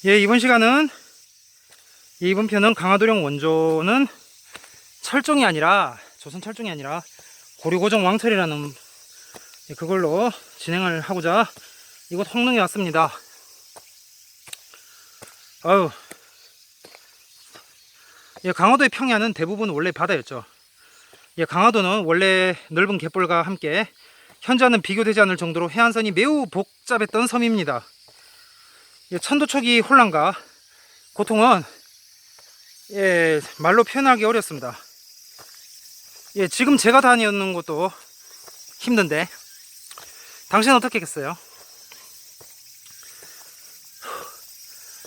예, 이번 편은 강화도령 원조는 철종이 아니라, 조선 철종이 아니라 고려고정 왕철이라는 그걸로 진행을 하고자 이곳 홍릉에 왔습니다. 아유, 예, 강화도의 평야는 대부분 원래 바다였죠. 예, 강화도는 원래 넓은 갯벌과 함께 현재와는 비교되지 않을 정도로 해안선이 매우 복잡했던 섬입니다. 예, 천도 초기 혼란과 고통은 말로 표현하기 어렵습니다. 예, 지금 제가 다니는 것도 힘든데 당신은 어떻게 했겠어요?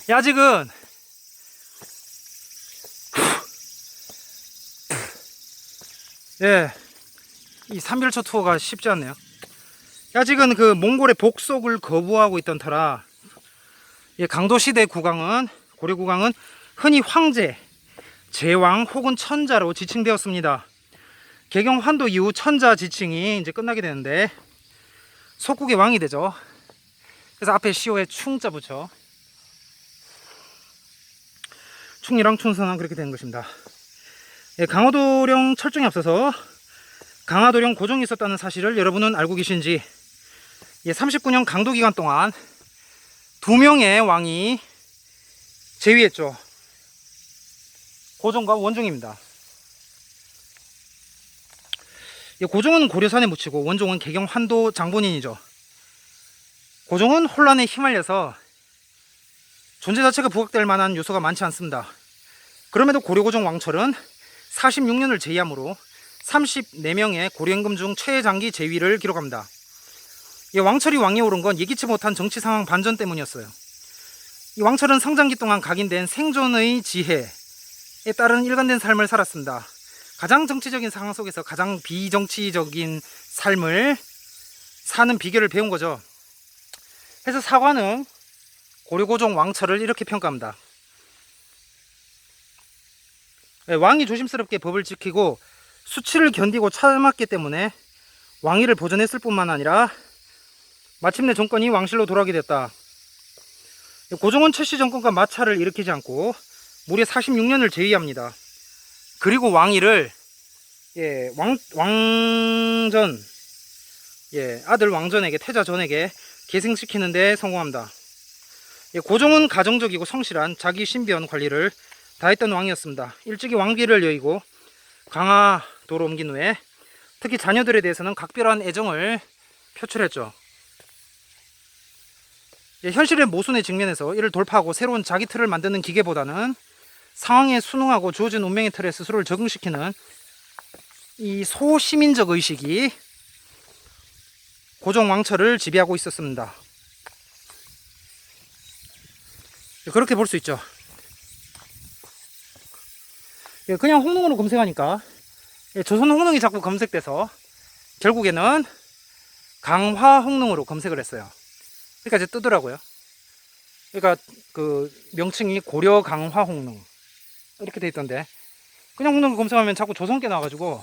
예, 아직은 이 삼별초 투어가 쉽지 않네요. 아직은 그 몽골의 복속을 거부하고 있던 터라 강도시대 구강은 고려 구강은 흔히 황제, 제왕 혹은 천자로 지칭되었습니다. 개경 환도 이후 천자 지칭이 이제 끝나게 되는데 속국의 왕이 되죠. 그래서 앞에 시호에 충자 붙여 충이랑 충선왕 그렇게 되는 것입니다. 강화도령 철종이 앞서서 강화도령 고종이 있었다는 사실을 여러분은 알고 계신지. 39년 강도 기간 동안 2명의 왕이 재위했죠. 고종과 원종입니다. 고종은 고려산에 묻히고 원종은 개경 환도 장본인이죠. 고종은 혼란에 휘말려서 존재 자체가 부각될 만한 요소가 많지 않습니다. 그럼에도 고려고종 왕철은 46년을 제위하므로 34명의 고려임금 중 최장기 제위를 기록합니다. 왕철이 왕위에 오른 건 예기치 못한 정치 상황 반전 때문이었어요. 이 왕철은 성장기 동안 각인된 생존의 지혜에 따른 일관된 삶을 살았습니다. 가장 정치적인 상황 속에서 가장 비정치적인 삶을 사는 비결을 배운 거죠. 그래서 사관은 고려고종 왕철을 이렇게 평가합니다. 왕이 조심스럽게 법을 지키고 수치를 견디고 참았기 때문에 왕위를 보존했을 뿐만 아니라 마침내 정권이 왕실로 돌아오게 됐다. 고종은 최씨 정권과 마찰을 일으키지 않고 무려 46년을 제위합니다. 그리고 왕위를 왕전 아들 왕전에게 태자 전에게 계승시키는 데 성공합니다. 고종은 가정적이고 성실한 자기 신변 관리를 다했던 왕이었습니다. 일찍이 왕비를 여의고 강화도로 옮긴 후에 특히 자녀들에 대해서는 각별한 애정을 표출했죠. 현실의 모순에 직면해서 이를 돌파하고 새로운 자기 틀을 만드는 기계보다는 상황에 순응하고 주어진 운명의 틀에 스스로를 적응시키는 이 소시민적 의식이 고종 왕철을 지배하고 있었습니다. 그렇게 볼 수 있죠. 그냥 홍릉으로 검색하니까 조선 홍릉이 자꾸 검색돼서 결국에는 강화 홍릉으로 검색을 했어요. 그러니까 이제 뜨더라고요. 그러니까 그 명칭이 고려 강화 홍릉 이렇게 돼 있던데 그냥 홍릉을 검색하면 자꾸 조선께 나와가지고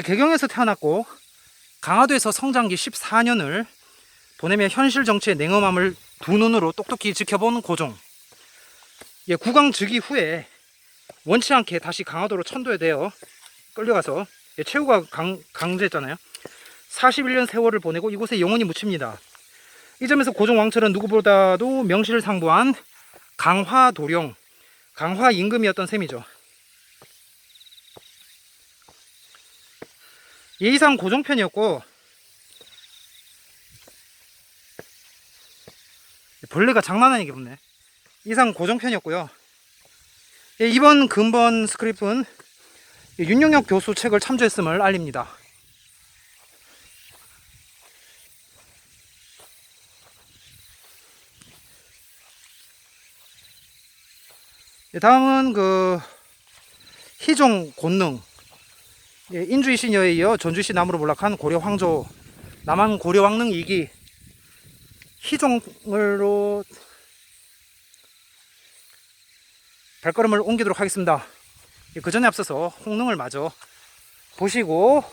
개경에서 태어났고 강화도에서 성장기 14년을 보내며 현실 정치의 냉엄함을 두 눈으로 똑똑히 지켜본 고종. 국왕 즉위 후에 원치 않게 다시 강화도로 천도에 대어 끌려가서 최후가 강제했잖아요. 41년 세월을 보내고 이곳에 영원히 묻힙니다. 이 점에서 고종 왕철은 누구보다도 명실상부한 강화도령, 강화 임금이었던 셈이죠. 예의상 고종편이었고 벌레가 장난 아니게 붙네. 이상 고종편이었고요. 이번 근본 스크립트는 윤영혁 교수 책을 참조했음을 알립니다. 다음은 그 희종 곤능, 인주이신여에 이어 전주시 남으로 몰락한 고려 황조 남한 고려 왕릉 2기 희종으로 발걸음을 옮기도록 하겠습니다. 그 전에 앞서서 홍릉을 마저 보시고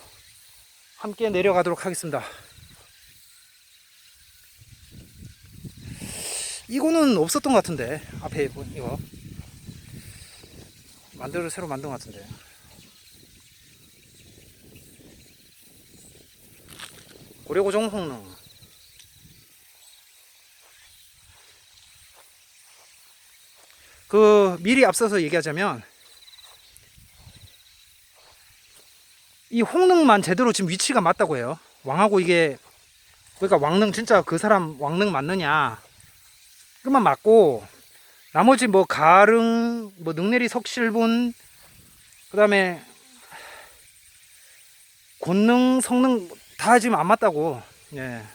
함께 내려가도록 하겠습니다. 이거는 없었던 것 같은데, 앞에 이거 새로 만든 것 같은데. 고려고종 홍릉. 미리 앞서서 얘기하자면 이 홍릉만 제대로 지금 위치가 맞다고 해요. 왕하고 이게, 그러니까 왕릉 진짜 그 사람 왕릉 맞느냐 그만 맞고, 나머지 뭐 가릉, 뭐 능내리 석실분, 그 다음에 곤릉, 성릉 다 지금 안 맞다고. 예.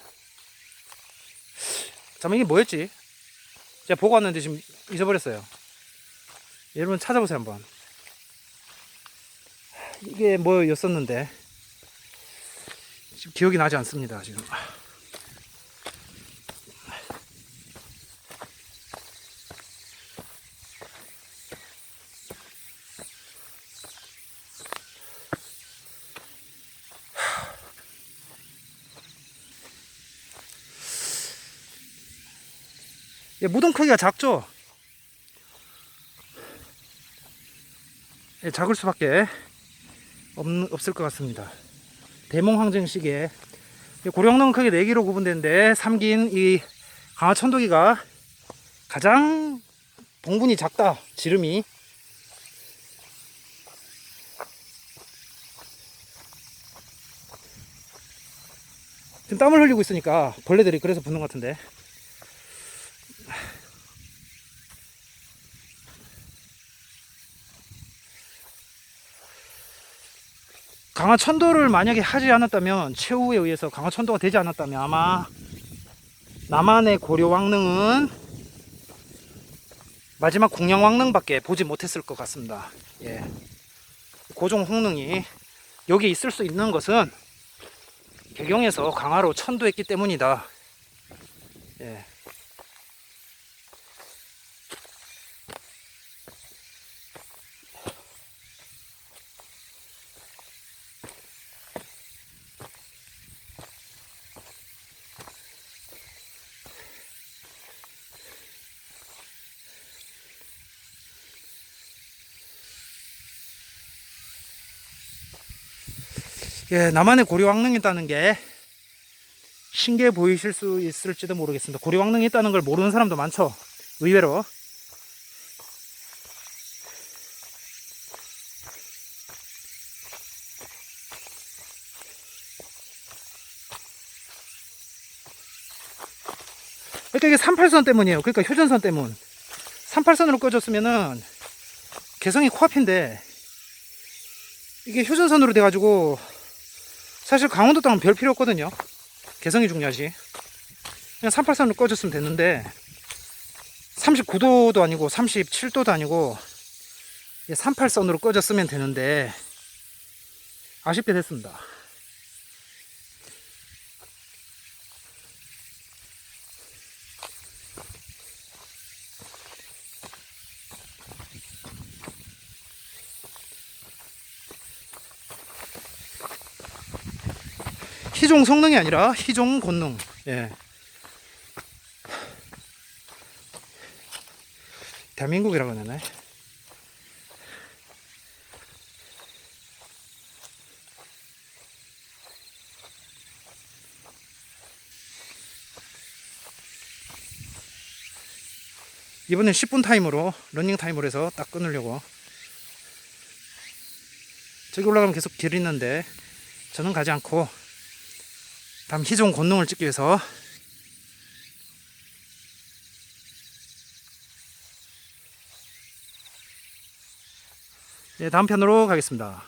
잠깐 이게 뭐였지? 제가 보고 왔는데 지금 잊어버렸어요. 여러분 찾아보세요 한번. 이게 뭐였었는데 지금 기억이 나지 않습니다 지금. 예, 무덤 크기가 작죠? 예, 작을 수밖에 없을 것 같습니다. 대몽황정 시기에 고령릉 크게 4개로 구분되는데, 삼긴 이 강화천도기가 가장 봉분이 작다. 지름이. 지금 땀을 흘리고 있으니까 벌레들이 그래서 붙는 것 같은데. 강화천도를 만약에 하지 않았다면, 최후에 의해서 강화천도가 되지 않았다면 아마 남한의 고려왕릉은 마지막 궁양왕릉밖에 보지 못했을 것 같습니다. 예. 고종 홍릉이 여기 있을 수 있는 것은 개경에서 강화로 천도했기 때문이다. 예. 예, 남한의 고려왕릉이 있다는 게 신기해 보이실 수 있을지도 모르겠습니다. 고려왕릉이 있다는 걸 모르는 사람도 많죠. 의외로. 그러니까 이게 38선 때문이에요. 그러니까 효전선 때문. 38선으로 꺼졌으면은 개성이 코앞인데, 이게 효전선으로 돼가지고 사실 강원도 땅은 별 필요 없거든요. 개성이 중요하지. 그냥 38선으로 꺼졌으면 됐는데 39도도 아니고 37도도 아니고 38선으로 꺼졌으면 되는데 아쉽게 됐습니다. 희종 성능이 아니라 희종 곤능. 예. 대한민국이라고 하네. 이번엔 10분 타임으로, 러닝 타임으로 해서 딱 끊으려고. 저기 올라가면 계속 길 있는데 저는 가지 않고 다음 희종 곤능을 찍기 위해서 다음 편으로 가겠습니다.